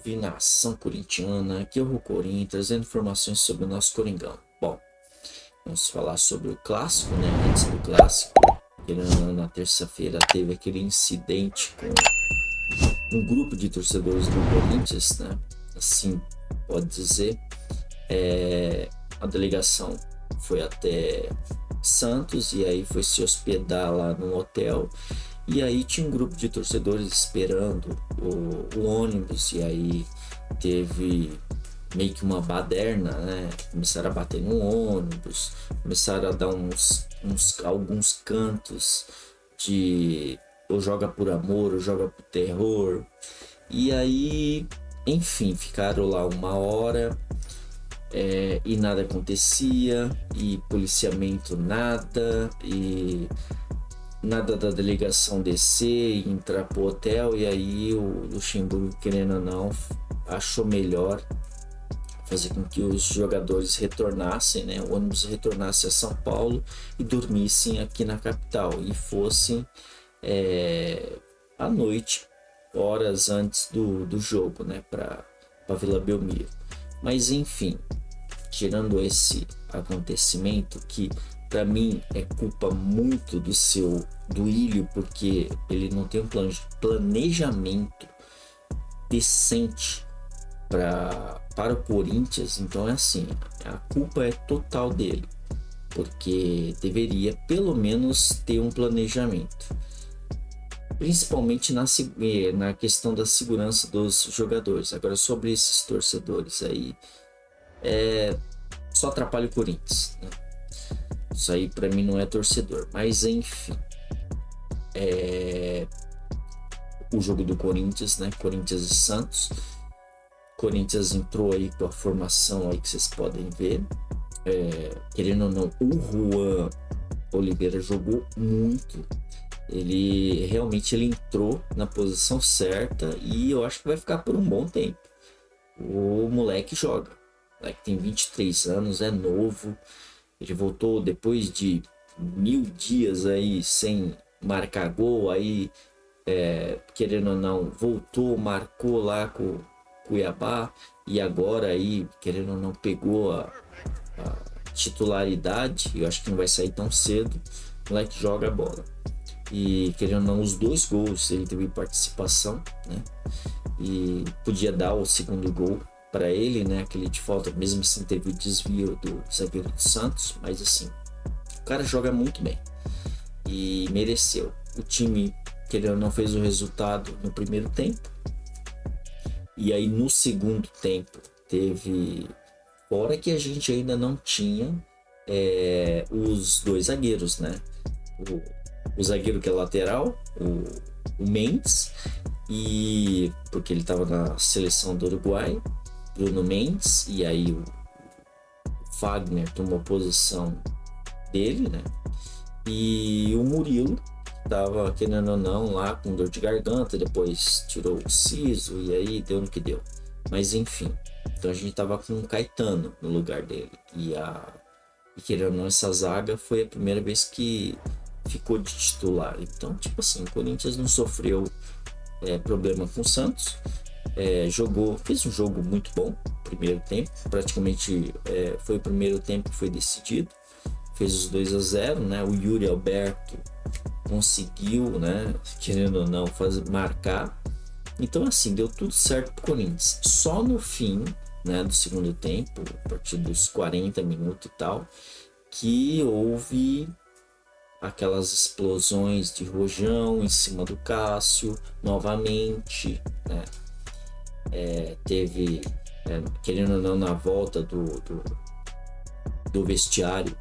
salve nação corintiana, aqui é o Corim, trazendo informações sobre o nosso Coringão. Bom, vamos falar sobre o clássico, né? Antes do clássico, na terça-feira teve aquele incidente com um grupo de torcedores do Corinthians, né? Assim pode dizer. A delegação foi até Santos e aí foi se hospedar lá no hotel. E aí tinha um grupo de torcedores esperando o ônibus, e aí teve meio que uma baderna, né? Começaram a bater no ônibus, começaram a dar alguns cantos de ou joga por amor ou joga por terror. E aí, enfim, ficaram lá uma hora e nada acontecia, e policiamento nada, e nada da delegação descer e entrar pro hotel. E aí o Luxemburgo, querendo ou não, achou melhor fazer com que os jogadores retornassem, né? O ônibus retornasse a São Paulo e dormissem aqui na capital e fossem à noite, horas antes do jogo, né? Para Vila Belmiro. Mas enfim, tirando esse acontecimento que para mim é culpa muito do Ilho, porque ele não tem um planejamento decente para o Corinthians. Então é assim, a culpa é total dele, porque deveria pelo menos ter um planejamento, principalmente na questão da segurança dos jogadores. Agora, sobre esses torcedores aí, só atrapalha o Corinthians, né? Isso aí pra mim não é torcedor, mas enfim, o jogo do Corinthians, né? Corinthians e Santos. Corinthians entrou aí com a formação aí que vocês podem ver. Querendo ou não, o Juan Oliveira jogou muito. Ele realmente entrou na posição certa e eu acho que vai ficar por um bom tempo. O moleque joga. O moleque tem 23 anos, é novo. Ele voltou depois de 1000 dias aí sem marcar gol. Aí, querendo ou não, voltou, marcou lá com Cuiabá. E agora aí, querendo ou não, pegou a titularidade. Eu acho que não vai sair tão cedo. O moleque joga a bola. E querendo ou não, os 2 gols ele teve participação, né? E podia dar o segundo gol para ele, né? Aquele de falta, mesmo assim teve o desvio do zagueiro do Santos, mas assim, o cara joga muito bem e mereceu. O time, querendo ou não, fez o resultado no primeiro tempo, e aí no segundo tempo teve, fora que a gente ainda não tinha os 2 zagueiros, né? O zagueiro que é lateral, o Mendes, e porque ele estava na seleção do Uruguai, Bruno Mendes, e aí o Fagner tomou posição dele, né? E o Murilo estava, querendo ou não, lá com dor de garganta, depois tirou o siso e aí deu no que deu. Mas enfim, então a gente tava com o Caetano no lugar dele, e querendo ou não, essa zaga foi a primeira vez que ficou de titular. Então, tipo assim, o Corinthians não sofreu problema com o Santos. Fez um jogo muito bom, primeiro tempo, praticamente foi o primeiro tempo que foi decidido, fez os 2-0, né? O Yuri Alberto conseguiu, né, querendo ou não, marcar. Então assim, deu tudo certo pro Corinthians. Só no fim, né, do segundo tempo, a partir dos 40 minutos e tal, que houve aquelas explosões de rojão em cima do Cássio novamente, né? Teve, querendo ou não, na volta do vestiário,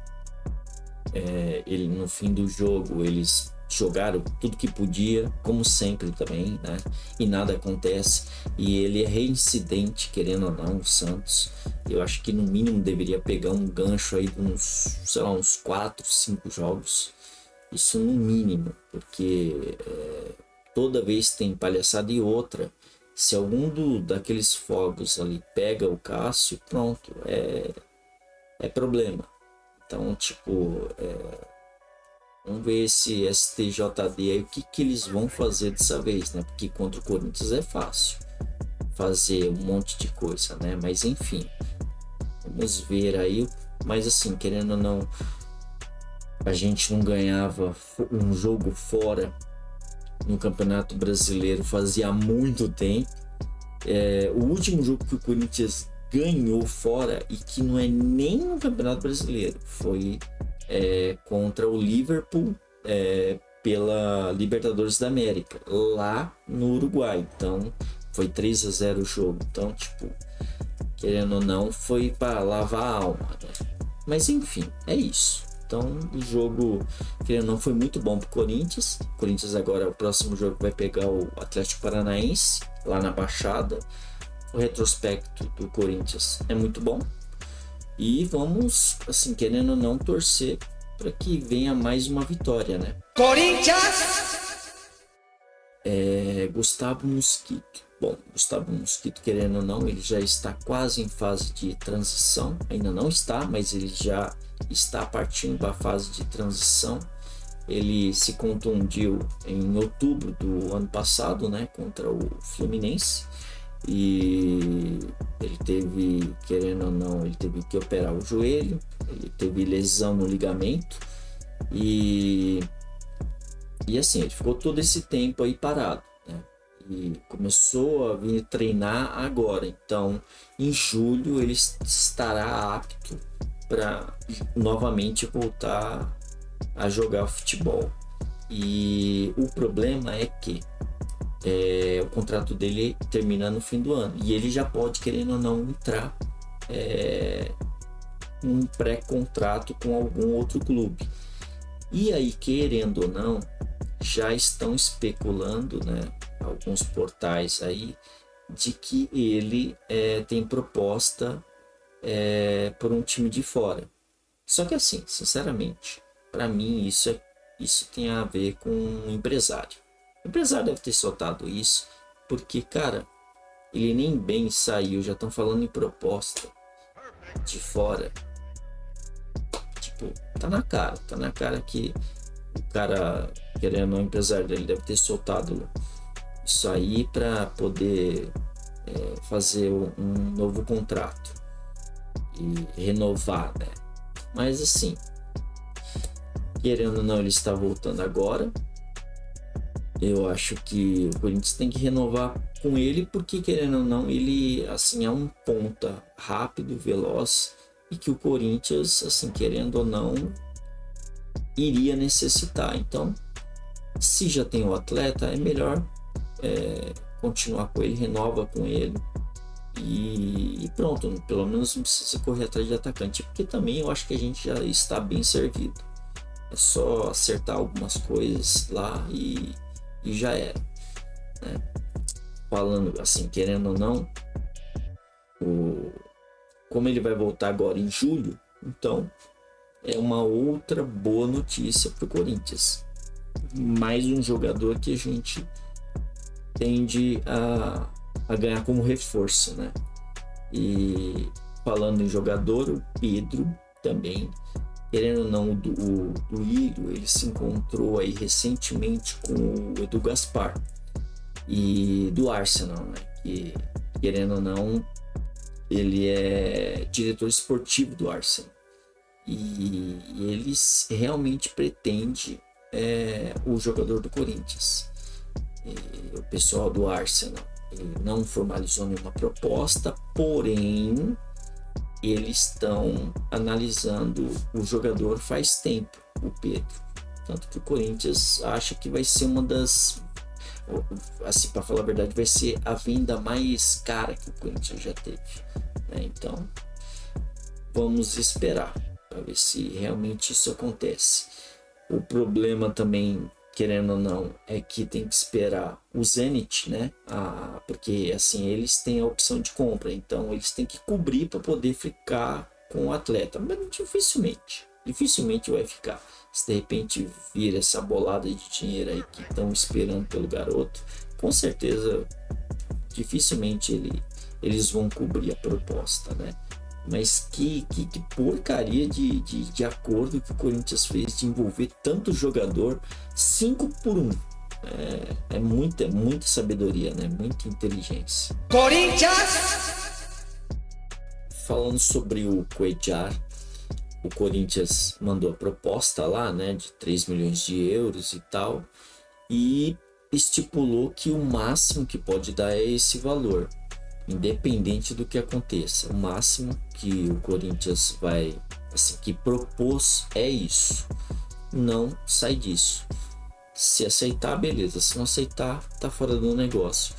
ele, no fim do jogo, eles jogaram tudo que podia, como sempre também, né? E nada acontece, e ele é reincidente, querendo ou não, o Santos. Eu acho que no mínimo deveria pegar um gancho aí de uns 4, 5 jogos, isso no mínimo, porque toda vez tem palhaçada. E outra, se algum daqueles fogos ali pega o Cássio, pronto, é problema. Então, tipo, vamos ver esse STJD aí, o que eles vão fazer dessa vez, né? Porque contra o Corinthians é fácil. fazer um monte de coisa, né? Mas enfim, vamos ver aí. Mas assim, querendo ou não, a gente não ganhava um jogo fora no Campeonato Brasileiro fazia muito tempo. O último jogo que o Corinthians ganhou fora, e que não é nem no Campeonato Brasileiro, foi contra o Liverpool pela Libertadores da América, lá no Uruguai. Então foi 3-0 o jogo. Então, tipo, querendo ou não, foi para lavar a alma, né? Mas enfim, é isso. Então o jogo, querendo ou não, foi muito bom pro Corinthians. O Corinthians agora, o próximo jogo vai pegar o Atlético Paranaense lá na Baixada. O retrospecto do Corinthians é muito bom. E vamos, assim, querendo ou não, torcer para que venha mais uma vitória, né? Corinthians! Gustavo Mosquito. Bom, Gustavo Mosquito, querendo ou não, ele já está quase em fase de transição. Ainda não está, mas ele já está partindo para a fase de transição. Ele se contundiu em outubro do ano passado, né, contra o Fluminense. E ele teve, querendo ou não, ele teve que operar o joelho. Ele teve lesão no ligamento. E assim, ele ficou todo esse tempo aí parado, né? E começou a vir treinar agora. Então, em julho, ele estará apto para novamente voltar a jogar futebol. E o problema é que o contrato dele termina no fim do ano. E ele já pode, querendo ou não, entrar um pré-contrato com algum outro clube. E aí, querendo ou não, já estão especulando, né, alguns portais aí, de que ele tem proposta por um time de fora. Só que assim, sinceramente, para mim isso tem a ver com um empresário. O empresário deve ter soltado isso, porque, cara, ele nem bem saiu, já estão falando em proposta de fora. Tipo, tá na cara que o cara, querendo, o empresário dele deve ter soltado isso aí para poder fazer um novo contrato e renovar, né? Mas assim, querendo ou não, ele está voltando agora. Eu acho que o Corinthians tem que renovar com ele, porque, querendo ou não, ele, assim, é um ponta rápido, veloz, e que o Corinthians, assim, querendo ou não, iria necessitar. Então, se já tem o atleta, é melhor continuar com ele, renova com ele e pronto. Pelo menos não precisa correr atrás de atacante, porque também eu acho que a gente já está bem servido. É só acertar algumas coisas lá e já era, né? Falando assim, querendo ou não, como ele vai voltar agora em julho, então é uma outra boa notícia para o Corinthians. Mais um jogador que a gente tende a ganhar como reforço, né? E falando em jogador, o Pedro também, querendo ou não, o Ilho, ele se encontrou aí recentemente com o Edu Gaspar e do Arsenal, né? Que, querendo ou não, ele é diretor esportivo do Arsenal e eles realmente pretende o jogador do Corinthians. E o pessoal do Arsenal não formalizou nenhuma proposta, porém eles estão analisando o jogador faz tempo, o Pedro. Tanto que o Corinthians acha que vai ser uma das, assim, para falar a verdade, vai ser a venda mais cara que o Corinthians já teve, né? Então vamos esperar para ver se realmente isso acontece. O problema também, querendo ou não, é que tem que esperar o Zenit, né? Porque assim, eles têm a opção de compra, então eles têm que cobrir para poder ficar com o atleta, mas dificilmente vai ficar. Se de repente vir essa bolada de dinheiro aí que estão esperando pelo garoto, com certeza dificilmente eles vão cobrir a proposta, né? Mas que porcaria de acordo que o Corinthians fez de envolver tanto jogador 5 por 1. É muita sabedoria, né? Muita inteligência. Corinthians! Falando sobre o Cuéllar, o Corinthians mandou a proposta lá, né, de 3 milhões de euros e tal, e estipulou que o máximo que pode dar é esse valor, independente do que aconteça. O máximo que o Corinthians vai, assim, que propôs é isso. Não sai disso. Se aceitar, beleza. Se não aceitar, tá fora do negócio.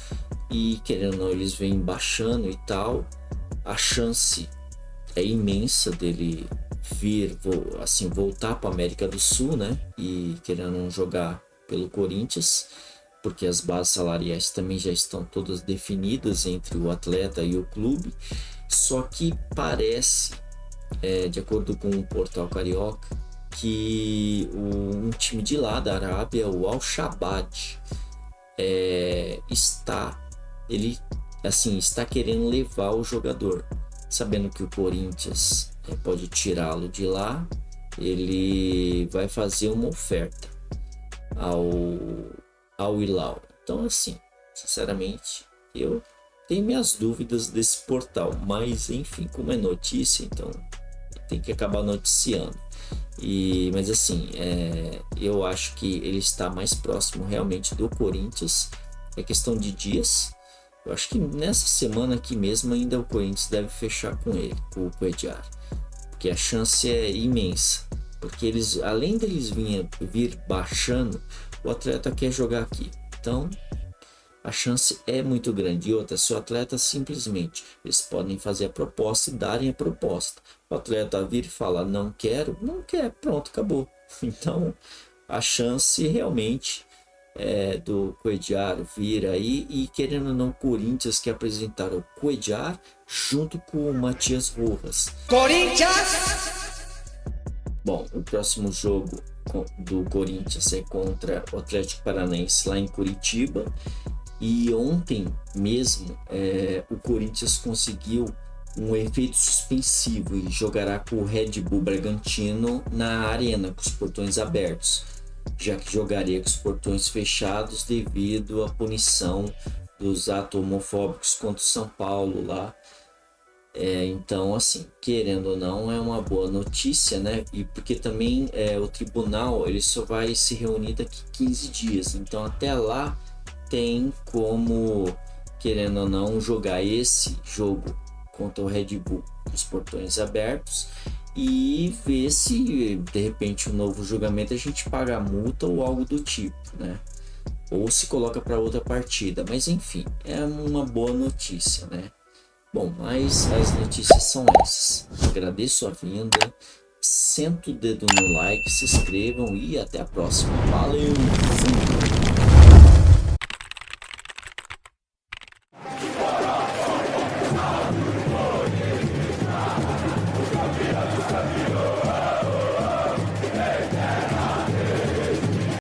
E querendo ou não, eles vêm baixando e tal. A chance é imensa dele vir, assim, voltar para América do Sul, né? E querendo ou não jogar pelo Corinthians, porque as bases salariais também já estão todas definidas entre o atleta e o clube. Só que parece, de acordo com o portal Carioca, que um time de lá da Arábia, o Al-Shabaab, está querendo levar o jogador, sabendo que o Corinthians pode tirá-lo de lá. Ele vai fazer uma oferta ao Hilal. Então, assim, sinceramente, eu tenho minhas dúvidas desse portal, mas enfim, como é notícia, então tem que acabar noticiando. Mas assim, eu acho que ele está mais próximo realmente do Corinthians. É questão de dias. Eu acho que nessa semana aqui mesmo ainda o Corinthians deve fechar com ele, com o Cuéllar, porque a chance é imensa. Porque eles, além deles vir baixando, o atleta quer jogar aqui. Então a chance é muito grande. E outra, se o atleta simplesmente, eles podem fazer a proposta e darem a proposta. O atleta vir e falar não quero, não quer, pronto, acabou. Então a chance realmente é do Cuéllar vir aí, e querendo ou não, o Corinthians que apresentaram o Cuéllar junto com o Matias Rojas. Corinthians! Bom, o próximo jogo do Corinthians é contra o Atlético Paranaense lá em Curitiba. E ontem mesmo o Corinthians conseguiu um efeito suspensivo e jogará com o Red Bull Bragantino na arena com os portões abertos, já que jogaria com os portões fechados devido à punição dos atos homofóbicos contra o São Paulo lá. Então, assim, querendo ou não, é uma boa notícia, né? E porque também o tribunal ele só vai se reunir daqui 15 dias, então até lá tem como, querendo ou não, jogar esse jogo contra o Red Bull com os portões abertos e ver se de repente um novo julgamento a gente paga a multa ou algo do tipo, né? Ou se coloca para outra partida, mas enfim, é uma boa notícia, né? Bom, mas as notícias são essas. Agradeço a vinda, senta o dedo no like, se inscrevam e até a próxima. Valeu! Fui.